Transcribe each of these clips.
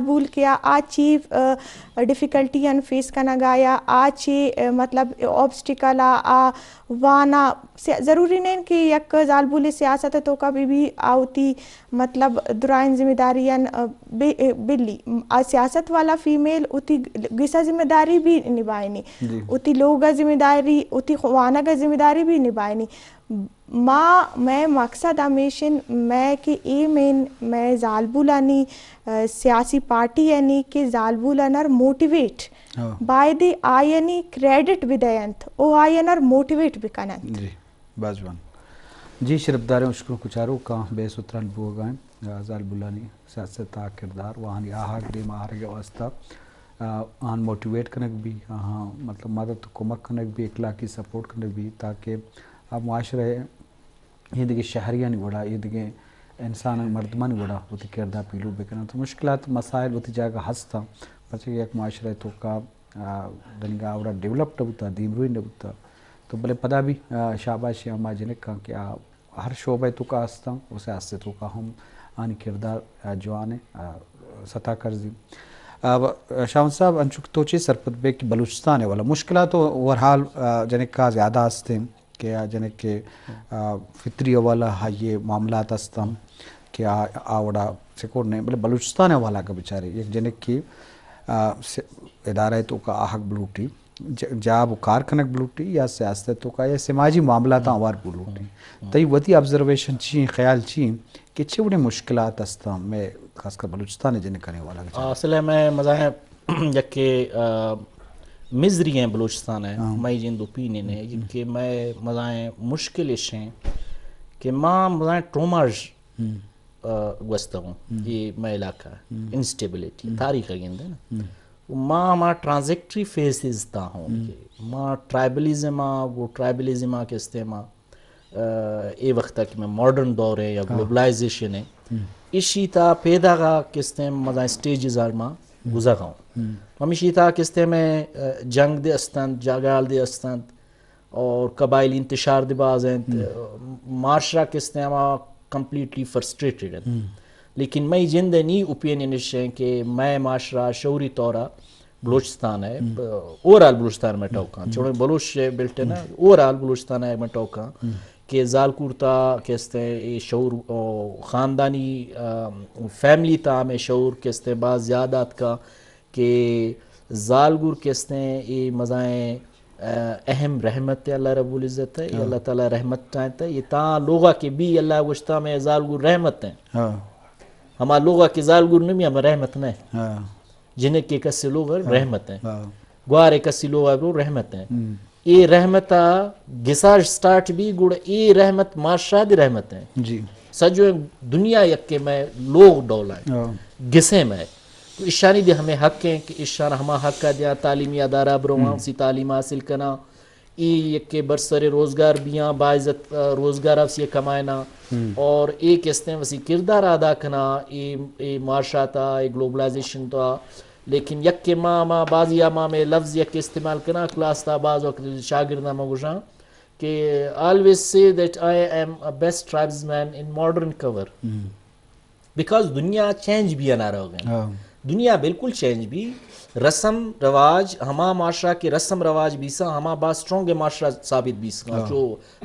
بول کیا آچی ڈیفیکلٹیاں فیس کرنا گایا آچی مطلب آبسٹیکل آ وانا ضروری نہیں کہ یک زال بولی سیاست تو کبھی بھی آوتی مطلب درائن ذمہ داریاں بلی سیاست والا فیمیل اتی گسا ذمہ داری بھی نبھائنی اتی لوگا ذمہ داری اتی خوانا کا ذمہ داری بھی نبھائنی میں مقصد ہمیشن میں کہ ای میں زالبولانی سیاسی پارٹی یعنی کہ زالبولانر موٹیویٹ بائی دی آئینی کریڈٹ بدینت او آئینر موٹیویٹ بکنت جی باجوان جی شرف داریں شکر کچارو کا بے ستران بوگائیں زالبولانی سیاست کردار وہاں آہاک دیم آہارگ واسطہ آن موٹیویٹ کنک بھی مطلب مدد کمک کنک بھی اخلاقی سپورٹ کنک بھی تاکہ اب معاشرے یہ دیکھے شہریہ نہیں بڑھا یہ دیکھے انسان مردمان نہیں بڑھا وہ تی کردہ پیلو بکنا تو مشکلات مسائل وہ تی جاگہ ہستا پچھے ایک معاشرے تو کا دنگا آورا ڈیولپڈ ہوتا دیمروئی نہیں ہوتا تو بلے پدا بھی شاباشی ہم آجنک کہاں کہ ہر شعبہ تو کا ہستا اسے ہستے تو کا ہم آنی کردار جوانے سطح کرزی شاہون صاحب انچک توچی سرپت بے کی بلوچستان ہے والا مشکلات تو ورحال جنک کا زیادہ ہستے ہیں کہ جنک کے فطری والا یہ معاملات ہستم کہ آوڑا سکور نہیں بلے بلوچستان ہے والا کا بچارے ایک جنک کی ادارہ تو کا آہک بلوٹی جاب کارکنک بلوٹی یا سیاست تو کا یا سماجی معاملات آوار بلوٹی تو یہ وطی آبزرویشن چین خیال چین کہ چھے بڑے مشکلات ہستم میں خاص کر بلوچستان ہے جنک کرنے والا اصل ہے میں مذاہب یک کہ مزری ہیں بلوچستان ہے میں جن دو پینے نے کہ میں مزاہیں مشکل ہیں کہ ماں مزاہیں ٹروماج گوستا ہوں یہ میں علاقہ انسٹیبلیٹی تاریخ اگیندے نا ماں ہمارا ٹرانزیکٹری فیسز تا ہوں کہ ماں ٹرائبلیزم وہ ٹرائبلیزم کے استعمال اے وقت تک میں ماڈرن دور ہے یا گلوبلائزیشن ہے اسی تا پیدا کا کستے مزاہیں سٹیجز آرما گزر ہوں ہمیشہ تا کستے میں جنگ دے استند جاگال دے استند اور قبائلی انتشار دے باز ہیں معاشرہ کستے ہما کمپلیٹلی فرسٹریٹڈ ہیں لیکن میں جن دے نی اوپینینش ہیں کہ میں معاشرہ شعوری طورہ بلوچستان ہے اوورال بلوچستان میں ٹوکاں چونکہ بلوچ بلٹ ہے نا اوورال بلوچستان ہے میں ٹوکاں کہ زالکورتا کستے شعور خاندانی فیملی تا میں شعور کستے بعض زیادات کا کہ زالگور کستے یہ مزائیں اہم رحمت ہے اللہ رب العزت ہے اللہ تعالیٰ رحمت چاہتا ہے یہ تا لوگا کے بھی اللہ گوشتا میں زالگور رحمت ہیں ہما لوگا کے زالگور نہیں ہمیں رحمت نہیں جنہیں کے کسی لوگ رحمت ہیں گوارے کسی لوگ رحمت ہیں یہ رحمت گساج سٹارٹ بھی گوڑ یہ رحمت معاشرہ دی رحمت ہیں جی سجو دنیا یک کے میں لوگ ڈولائیں گسے میں تو اشانی دی ہمیں حق ہیں کہ اشان ہما حق کا دیا تعلیمی ادارہ بروان سی تعلیم حاصل کرنا یک کے برسر روزگار بیاں باعزت روزگار افسی کمائنا اور ایک اس نے وسی کردار ادا کرنا یہ معاشرہ تھا یہ گلوبلائزیشن تھا لیکن یک کے ماں بعضی ماں میں لفظ یک استعمال کرنا کلاس تھا بعض وقت شاگردہ مگوشاں کہ always say that I am a best tribesman in modern cover because دنیا چینج بھی آنا رہو گئے دنیا بالکل چینج بھی رسم رواج ہما معاشرہ کے رسم رواج بھی سا ہما با سٹرونگ معاشرہ ثابت بھی سا جو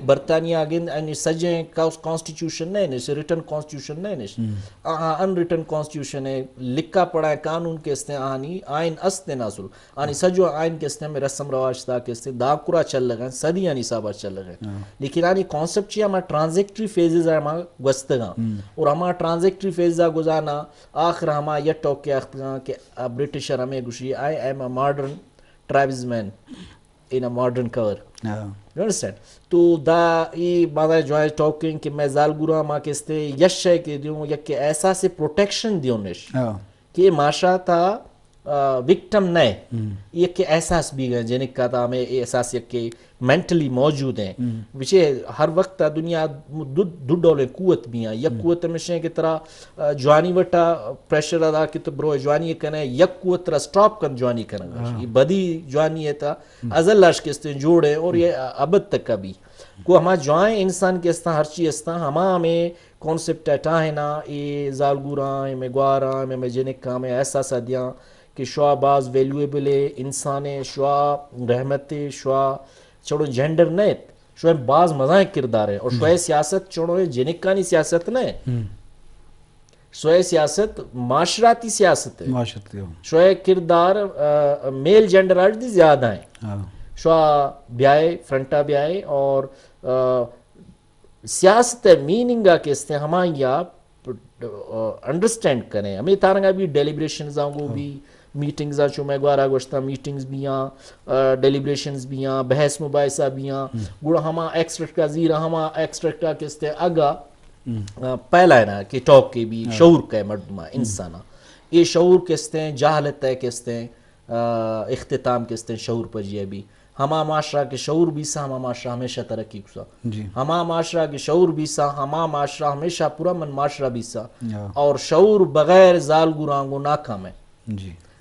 برطانیہ اگین سجیں کانسٹیٹیوشن نہیں نشے ریٹن کانسٹیٹیوشن نہیں نشے ان ریٹن کانسٹیٹیوشن ہے لکھا پڑھا ہے قانون کے استعمال آنی آئین استعمال ناسل آنی سجو آئین کے استعمال میں رسم رواج تا کے استعمال داکرہ چل لگا صدی آنی صاحبہ چل لگا لیکن آنی کانسپٹ چیئے ہمارا ٹرانزیکٹری فیزز ہے ہمارا گوستگاں اور ہمارا ٹرانزیکٹری فیزہ گزانا آخر ہمارا یہ ٹوک کے اختگاں کہ برٹشر ہمیں I am a modern tribesman in a modern cover. You understand? تو دا یہ بادہ جو ہے ٹاکنگ کہ میں زالگورا ماں کستے یش ہے کہ دیوں یا کہ احساس پروٹیکشن دیوں نش کہ یہ معاشرہ تھا وکٹم نہیں یہ کہ احساس بھی گئے جنک کا تھا ہمیں احساس یک کہ مینٹلی موجود ہیں وچے ہر وقت دنیا دو ڈولے قوت بھی ہیں یک قوت مشیں کی طرح جوانی وٹا پریشر ادا کی تو برو جوانی کنے یک قوت طرح سٹاپ کن جوانی کرنا یہ بدی جوانی ہے تا ازل لاش کستے جوڑے اور یہ ابد تک کا بھی کو ہما جوائیں انسان کے استا ہر چیز استا ہما ہمیں کانسیپٹ اٹھا ہے نا یہ زالگوراں میں گوارا میں جنکا میں ایسا سدیاں کہ شوا بعض ویلیویبل انسان شوا رحمت شوا چڑو جینڈر نیت شو بعض مزاح کردار ہے اور شو سیاست چڑو جنکانی سیاست نہیں شو سیاست معاشراتی سیاست ہے شو کردار میل جینڈر آج دی زیادہ ہیں شو بیائے فرنٹا بیائے اور سیاست میننگا کے استے ہمیں یا انڈرسٹینڈ کریں ہمیں تارنگا بھی ڈیلیبریشنز آنگو بھی میٹنگز آچو میں گوارا گوشتا میٹنگز بھی ہیں ڈیلیبریشنز بھی ہیں بحث مباحثہ بھی ہیں گوڑا ہما ایکسٹریکٹ کا زیرہ ہما ایکسٹریکٹ کا کستے اگا پہلا ہے نا کہ ٹاک کے بھی شعور کا مردمہ انسانا یہ شعور کستے ہیں جاہلت ہے کستے ہیں اختتام کستے ہیں شعور پر جی بھی ہما معاشرہ کے شعور بھی سا ہما معاشرہ ہمیشہ ترقی کسا ہما معاشرہ کے شعور بھی سا ہما معاشرہ ہمیشہ پورا من معاشرہ بھی سا اور شعور بغیر زال گرانگو ناکام ہے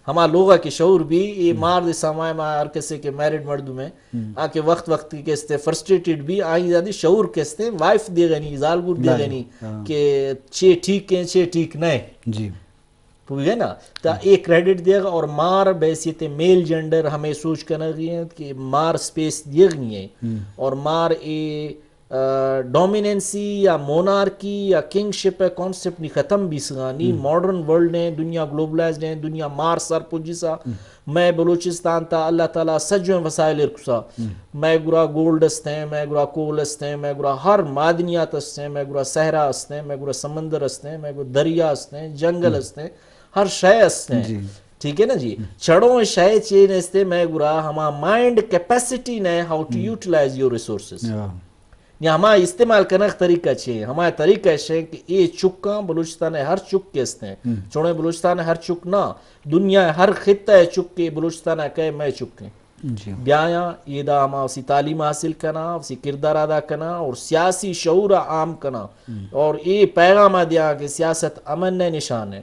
ہما لوگا کے شعور بھی یہ مار دے سامائے ماں ہر کسے کے میرڈ مردوں میں آکے وقت کی کستے فرسٹریٹڈ بھی آئی زیادی شعور کستے وائف دے گنی زالگور دے گنی کہ چھے ٹھیک ہیں چھے ٹھیک نہیں پوچھ گئے نا تا ایک کریڈٹ دے گا اور مار بیسیت میل جنڈر ہمیں سوچ کرنا گئی ہے کہ مار سپیس دے گئی ہے اور مار ڈومیننسی یا مونارکی یا کنگ شپ کانسیپٹ نہیں ختم بھی سگانی ماڈرن ورلڈ نے دنیا گلوبلائزڈ ہیں دنیا مار سر پوجی سا میں بلوچستان تا اللہ تعالیٰ سجویں وسائل ارکسا میں گرا گولڈ استے میں گرا کول استے میں گرا ہر معدنیات استے میں گرا صحرا استے میں گرا سمندر استے میں گرا دریا استے جنگل استے ہر شے استے ٹھیک ہے نا جی چڑوں شے چین استے میں گرا ہما مائنڈ کیپیسٹی نے how to utilise your resources یا ہما استعمال کرنے کا طریقہ چھے ہمارا طریقہ ہے کہ یہ چکاں بلوچستان ہر چک کے استے ہیں چوڑے بلوچستان ہر چک نہ دنیا ہر خطہ ہے چک کے بلوچستان کہے میں چک ہیں بیایا یہ دا ہما اسی تعلیم حاصل کرنا اسی کردار ادا کرنا اور سیاسی شعور عام کرنا اور یہ پیغام دیا کہ سیاست امن نشان ہے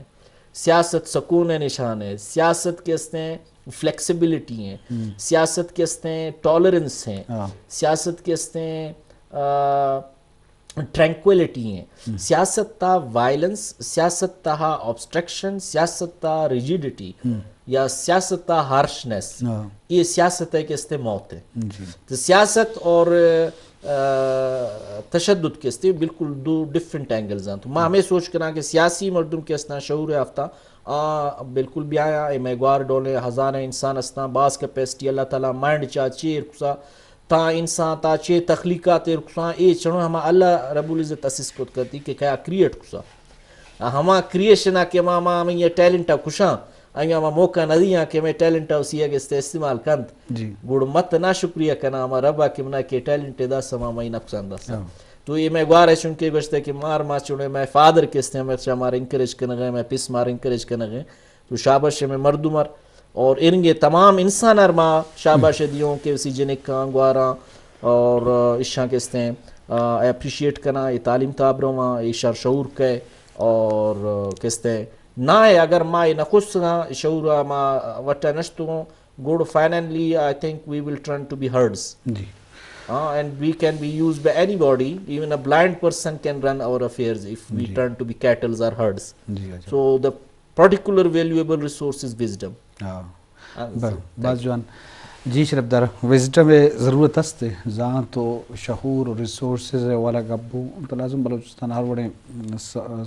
سیاست سکون نشان ہے سیاست کے استے ہیں فلیکسیبلٹی ہیں سیاست کے استے ہیں ٹالرنس ہیں سیاست کے استے ہیں ٹرینکویلٹی ہیں سیاست تا وائلنس سیاست تا آبسٹریکشن سیاست تا ریجیڈیٹی یا سیاست تا ہارشنس یہ سیاست ہے کہ اس موت ہے تو سیاست اور تشدد کے اس بالکل دو ڈیفرنٹ اینگلز ہیں تو میں ہمیں سوچ کرنا کہ سیاسی مردم کے اسنا شعور یافتہ بالکل بھی آیا میگوار ڈولے ہزاریں انسان اسنا بعض کیپیسٹی اللہ تعالیٰ مائنڈ چاہ چیر کسا تا انسان تا چے تخلیقات رکساں اے چنو ہما اللہ رب العزت اسس کو کرتی کہ کیا کریٹ کسا ہما کریشنا کہ ماما ہمیں یہ ٹیلنٹا کشاں آئیں ہما موقع ندیاں کہ میں ٹیلنٹا اسی اگر استعمال کند گوڑ مت نا شکریہ کنا ہما ربا کہ منا کہ ٹیلنٹ دا سما میں نقصان دا سا تو یہ میں گوار ہے چونکہ گوشتے کہ مار ما چوڑے میں فادر کستے ہیں میں مار انکریج کرنا گئے میں پس مار انکریج کرنا گئے تو شابش میں مردو مر اور انگے تمام انسان ارما شاباش دیوں کے اسی جنکاں گواراں اور اشاں کستے ہیں اپریشیٹ کرنا یہ تعلیم تابروں ماں اشار شعور کے اور کستے ہیں نہ اگر ما یہ نخص شعور ما وٹا نشتوں گوڑ finally I think we will turn to be herds and we can be used by anybody even a blind person can run our affairs if we turn to be cattle or herds so the particular valuable resource is wisdom بس جوان جی شرفدار wisdom ضرورت ہستے زاں تو شعور اور resources والا گبو تو لازم بلوچستان ہر بڑے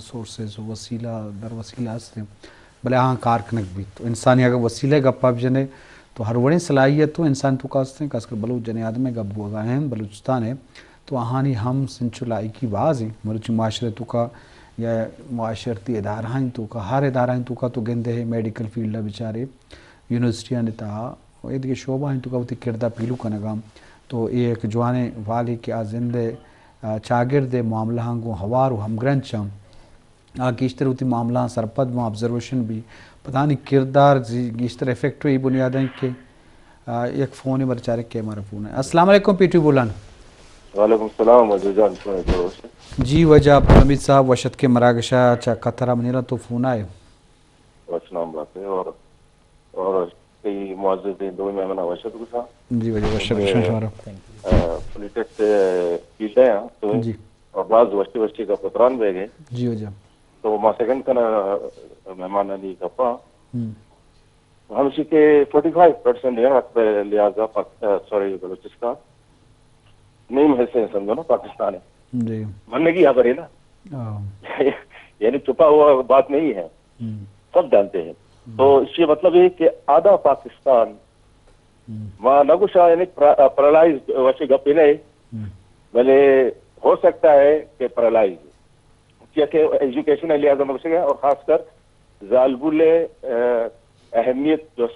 سورسز وسیلہ در وسیلہ ہستے بلے ہاں کارکنک بھی تو انسانی اگر وسیلہ گپا بھی جنے تو ہر بڑے صلاحیت تو انسان تو کاستے ہیں خاص کر بلوچ جنے آدم گبو اگا ہیں بلوچستان ہے تو آہانی ہم سنچلائی کی باز ہیں بلوچی معاشرتوں کا یا معاشرتی ادارہ ہیں تو کا ہر ادارہ ہیں تو کا تو گندے ہیں میڈیکل فیلڈ بیچارے یونیورسٹیاں نے تہا یہ دیکھے شعبہ ہیں تو کا وہ کردہ پیلو کا نگام تو ایک جوانے والی کے آزندے چاگرد معاملہ کو ہوار و ہمگرن چم گیشتر ہوتی معاملہ سرپد میں آبزرویشن بھی پتہ نہیں کردار گیشتر افیکٹ ہوئی بنیاد ہیں کہ ایک فون ہے برچارے کے ہمارا فون ہے السلام علیکم پی ٹی بولان وعلیکم السلام جان جی وجہ حمید صاحب وشد کے مراگشہ چا قطرہ منیرہ تو فون آئے السلام بات ہے اور کئی معززین دو میں وشد گسا جی وجہ وشہ شمارا پولیٹکس فیلڈ ہے تو جی اور بعض وشی کا پتران بہ گئے جی وجہ تو ما سیکنڈ کا مہمان علی کپا ہم اسی کے 45% لہٰذا سوری بلوچستان نہیں حصے سمجھو نا پاکستان ہے جی ماننے کی خبر ہے نا یعنی چھپا ہوا بات نہیں ہے سب جانتے ہیں تو اس یہ مطلب ہے کہ آدھا پاکستان وہاں نگوشا یعنی پیرالائز ویسے گپی نہیں بھلے ہو سکتا ہے کہ پیرالائز کیونکہ ایجوکیشن لہٰذا نگوشا گیا اور خاص کر زالبول اہمیت جو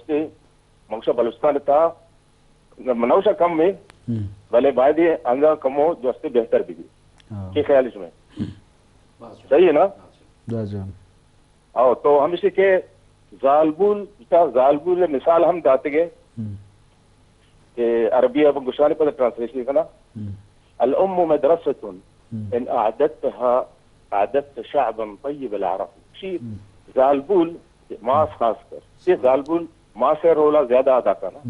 منگشا بلوچستان تھا منوشا کم میں بھلے باید انگا کمو جو بہتر بھی کی خیال اس میں صحیح ہے نا آؤ تو ہم اسی کے زالبول مثال ہم داتے گئے کہ عربی اب گشانی پر ٹرانسلیشن کرنا الام مدرسة ان اعددت شعبا طيب العرب شی زالبول ماس خاص کر یہ زالبول ماں سے رولا زیادہ ادا کرنا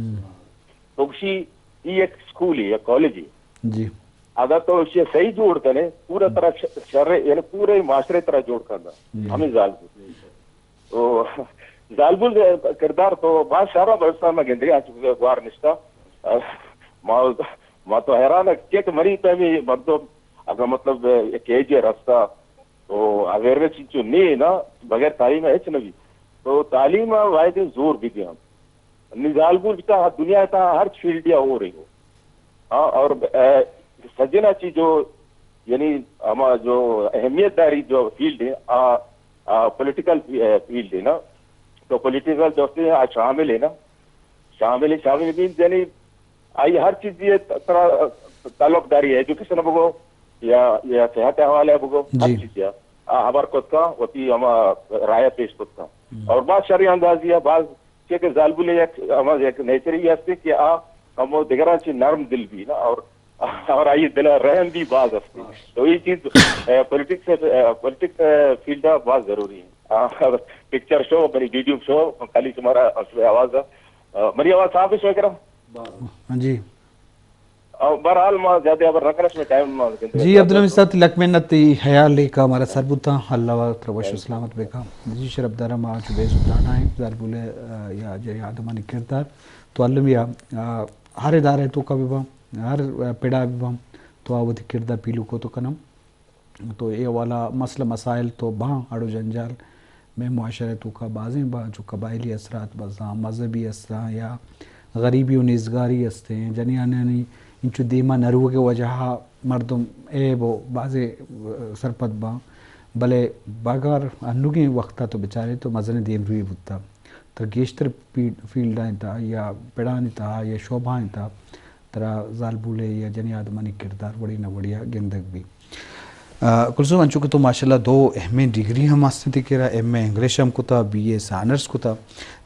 تو کسی یہ ایک اسکول ہے یا کالج ہے جی اگر تو اسے صحیح جوڑ کریں پورا طرح شر یعنی پورے معاشرے طرح جوڑ کرنا ہمیں زالبول تو زالبول کردار تو بہت سارا بلوچستان میں گندگی آ چکے گوار نشتہ ماں تو حیران ہے کہ مری پہ بھی مردم اگر مطلب ایک ایج ہے راستہ تو اویئرنیس جو نہیں ہے نا بغیر تعلیم ہے نبی تو تعلیم واحد زور بھی دیا ہم زالبول کا دنیا کا ہر فیلڈ یا ہو رہی ہو ہاں اور سجنا چیز جو یعنی ہمارا جو اہمیت داری جو فیلڈ ہے پولیٹیکل فیلڈ ہے نا تو پولیٹیکل جو شامل ہے نا شامل مینس یعنی آئی ہر چیز یہ تعلق داری ہے ایجوکیشن بگو یا صحت حوالے بگو ہر چیز یا ہمار خود کا ہوتی ہم رائے پیش خود کا اور بعض شرعی اندازی ہے بعض کہ زالبول ایک نیچری ہے کہ ہم دیگر چیز نرم دل بھی نا اور آئی دل رحم بھی بعض ہستی تو یہ چیز پولیٹکس فیلڈ بہت ضروری ہے پکچر شو میری یوٹیوب شو خالی تمہارا آواز میری آواز صاف ہے شو کرم جی بہرحال ما زیادہ اب رکھنے میں ٹائم جی عبدالحمید صاحب لک منت حیال لے کا ہمارا سربتا اللہ تروش سلامت بے کا جی شرف دارا ما جو بے سلطانہ ہے زالبول یا جری آدمانی کردار تو علمیا ہر ادارے تو کا بھی بام ہر پیڑا بھی بام تو آوتی کردار پیلو کو تو کنم تو یہ والا مسئلہ مسائل تو باں اڑو جنجال میں معاشرے تو کا بازیں با جو قبائلی اثرات بازاں مذہبی اثرات یا غریبی و نیزگاری ہستے ہیں جنیانی انچو دیما نرو کے وجہ مردم اے وہ بازے سرپت با بلے باگر انوگی وقتا تو بچارے تو مزن دیم روی بودتا تر گیشتر فیلڈائیں تا یا پیڑانی تا یا شعبائیں تا ترا زالبولے یا جنی آدمانی کردار وڑی نہ وڑیا گندگ بھی کلثوم انچو کہ تو ماشاءاللہ دو ایم اے ڈگری ہم آستے کرا ایم اے انگلش ہم کتا بی اے سانرس کتا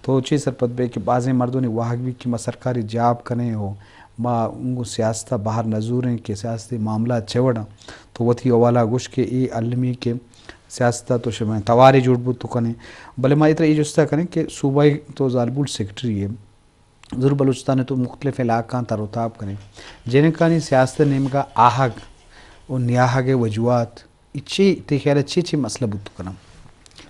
تو چی سرپت بے کہ بعضیں مردوں نے واحق بھی کہ ما سرکاری جاب کنے ہو ما انگو سیاستہ باہر نظوریں کہ سیاستی معاملات چوڑا تو وہ تھی اوالا گوش کے ای علمی کے سیاستہ تو شمع توارے جوڑ بود تو کنے بلے ما اترا یہ جستا کریں کہ صوبائی تو زالبول سیکٹری ہے ضرور بلوچستان تو مختلف علاقہ تروتاب کریں جنہیں کانی سیاست نیم کا آہگ و نیاہگ وجوات اچھی تیخیال اچھی مسئلہ بود تو کنم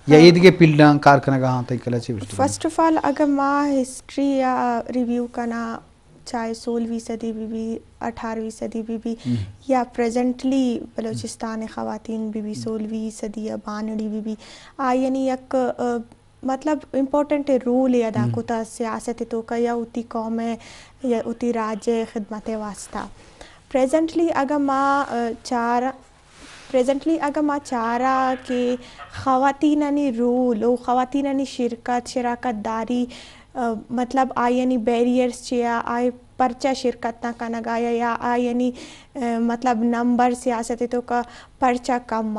یا یہ دیگے پیلڈاں کارکنگا ہاں تا کلا چی بشتو فرسٹ آف آل اگر ما ہسٹری یا ریویو کنا چاہے 16ویں صدی بھی 18ویں صدی بھی یا پریزنٹلی بلوچستان خواتین بھی 16ویں صدی یا 92 بھی یعنی یک مطلب امپورٹنٹ رول ادا کوتا سیاست تو کا یا اتی قوم یا اتی راج خدمت واسطہ پریزنٹلی اگر ما چارا کہ خواتینانی رول و خواتینانی شراکت داری مطلب آئینی بیریئرز چیا آئی پرچہ شرکت نہ کنگا یا آئینی مطلب نمبر سیاست تو کا پرچہ کم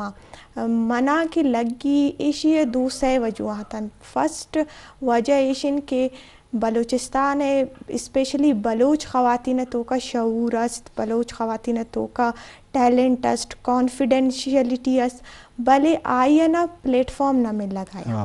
منا کی لگی ایشی دوسرے وجوہاتاً فرسٹ وجہ ایشن کے بلوچستان اسپیشلی بلوچ خواتین تو کا شعور است بلوچ خواتین تو کا ٹیلنٹ است کانفیڈینشیلٹی است بلے آئینا پلیٹ فارم نہ مل لگایا